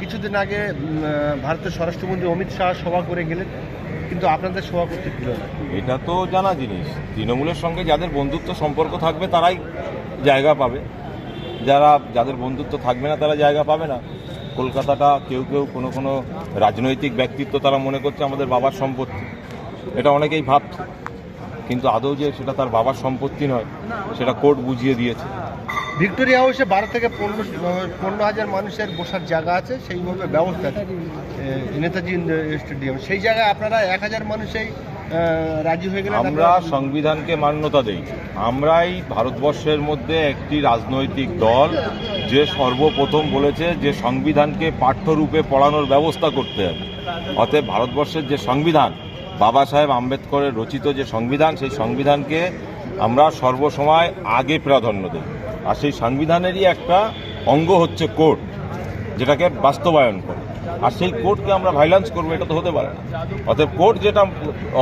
কিছুদিন আগে ভারতের স্বরাষ্ট্রমন্ত্রী অমিত শাহ সভা করে গেলেন, কিন্তু আপনাদের সভা করতে দিল না। এটা তো জানা জিনিস, তৃণমূলের সঙ্গে যাদের বন্ধুত্ব সম্পর্ক থাকবে তারাই জায়গা পাবে, যাদের বন্ধুত্ব থাকবে না তারা জায়গা পাবে না। কলকাতাটা কেউ কোনো রাজনৈতিক ব্যক্তিত্ব তারা মনে করছে আমাদের বাবার সম্পত্তি, এটা অনেকেই ভাবছে, কিন্তু আদৌ যে সেটা তার বাবার সম্পত্তি নয় সেটা কোর্ট বুঝিয়ে দিয়েছে। ভিক্টোরিয়া হাউসে 12 থেকে 15,000 মানুষের বসার জায়গা আছে, সেইভাবে ব্যবস্থা আছে নেতাজি স্টেডিয়াম। সেই জায়গায় আপনারা 1,000 মানুষেই রাজি হয়ে গেলেন। আমরা সংবিধানকে মান্যতা দেই। আমরাই ভারতবর্ষের মধ্যে একটি রাজনৈতিক দল যে সর্বপ্রথম বলেছে যে সংবিধানকে পাঠ্যরূপে পড়ানোর ব্যবস্থা করতে হবে। অতএব ভারতবর্ষের যে সংবিধান, বাবা সাহেব আম্বেদকরের রচিত যে সংবিধান, সেই সংবিধানকে আমরা সর্বসময় আগে প্রাধান্য দিই। আর সেই সংবিধানেরই একটা অঙ্গ হচ্ছে কোর্ট, যেটাকে বাস্তবায়ন করে। আর সেই কোর্টকে আমরা ভাইলেন্স করবো, এটা তো হতে পারে না। অতএব কোর্ট যেটা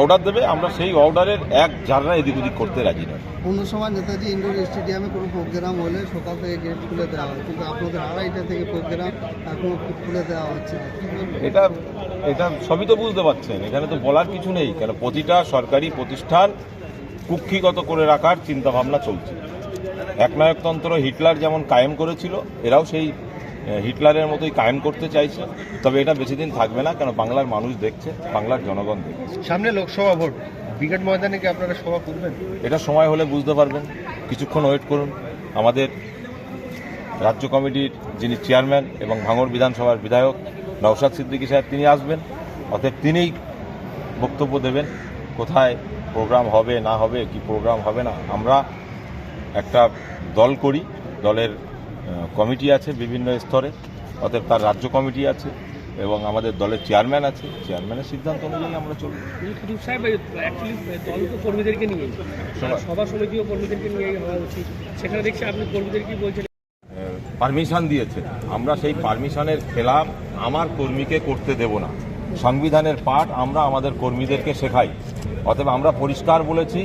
অর্ডার দেবে আমরা সেই অর্ডারের এক ঝাড়া এদিক ওদিক করতে রাজি নয়। অন্য সময় নেতাজি ইন্ডোর স্টেডিয়ামে কোনো প্রোগ্রাম হলে সকাল থেকে গেট খুলে দেওয়া হয়, কিন্তু আপনাদের 2:30টা থেকে প্রোগ্রাম এখনো খুলে দেওয়া হচ্ছে। এটা সবই তো বুঝতে পারছেন, এখানে তো বলার কিছু নেই। কেন প্রতিটা সরকারি প্রতিষ্ঠান কুক্ষিগত করে রাখার চিন্তাভাবনা চলছে। একনায়কতন্ত্র হিটলার যেমন কায়েম করেছিল, এরাও সেই হিটলারের মতোই কায়েম করতে চাইছে। তবে এটা বেশি দিন থাকবে না, কেন বাংলার মানুষ দেখছে, বাংলার জনগণ দেখছে। সামনে লোকসভা ভোট, ব্রিগেড ময়দানে কি আপনারা সভা করবেন? এটা সময় হলে বুঝতে পারবেন, কিছুক্ষণ ওয়েট করুন। আমাদের রাজ্য কমিটির যিনি চেয়ারম্যান এবং ভাঙড় বিধানসভার বিধায়ক নওশাদ সিদ্দিকী সাহেব, তিনি আসবেন। অতএব তিনিই বক্তব্য দেবেন কোথায় প্রোগ্রাম হবে না হবে, কি প্রোগ্রাম হবে না। আমরা একটা দল করি, দলের কমিটি আছে বিভিন্ন স্তরে, অতএব তার রাজ্য কমিটি আছে এবং আমাদের দলের চেয়ারম্যান আছে, চেয়ারম্যানের সিদ্ধান্ত অনুযায়ী আমরা চলি। দল তো কর্মীদেরকে নিয়ে, সভা সমিতিও কর্মীদেরকে নিয়ে হওয়া উচিত। সেখানে দেখছি আপনি কর্মীদের কি বলছেন? পারমিশন দিয়েছে, আমরা সেই পারমিশনের খেলাপ আমার কর্মীকে করতে দেব না। সংবিধানের পাঠ আমরা আমাদের কর্মীদেরকে শেখাই। অতএব আমরা পরিষ্কার বলেছি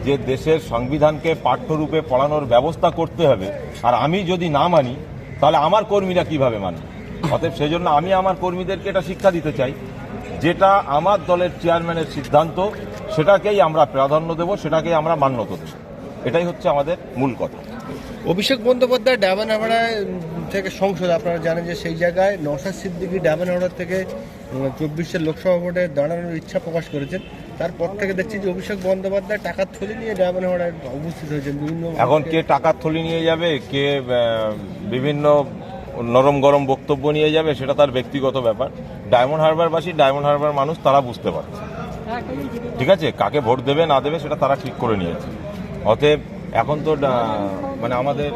যে দেশের সংবিধানকে পাঠ্যরূপে পড়ানোর ব্যবস্থা করতে হবে, আর আমি যদি না মানি তাহলে আমার কর্মীরা কিভাবে মানবে। অতএব সেই জন্য আমি আমার কর্মীদেরকে এটা শিক্ষা দিতে চাই, যেটা আমার দলের চেয়ারম্যানের সিদ্ধান্ত সেটাকেই আমরা প্রাধান্য দেব, সেটাকেই আমরা মান্যতা দেব। এটাই হচ্ছে আমাদের মূল কথা। অভিষেক বন্দ্যোপাধ্যায় ডায়মন্ডহাবড়া থেকে সংসদ, আপনারা জানেন যে সেই জায়গায় নওশাদ সিদ্দিকী ডায়মন্ডহাবড়া থেকে 24-এর লোকসভা ভোটে দাঁড়ানোর ইচ্ছা প্রকাশ করেছেন। তারপর থেকে দেখছি যে অভিষেক বন্দ্যোপাধ্যায় টাকার থলি নিয়ে ডায়মন্ডহাবড়ায় উপস্থিত হয়েছেন। এখন কে টাকার থলি নিয়ে যাবে, কে বিভিন্ন নরম গরম বক্তব্য নিয়ে যাবে, সেটা তার ব্যক্তিগত ব্যাপার। ডায়মন্ড হারবারবাসী, ডায়মন্ড হারবার মানুষ, তারা বুঝতে পারছে। ঠিক আছে, কাকে ভোট দেবে না দেবে সেটা তারা ঠিক করে নিয়েছে। অতএব এখন তো মানে আমাদের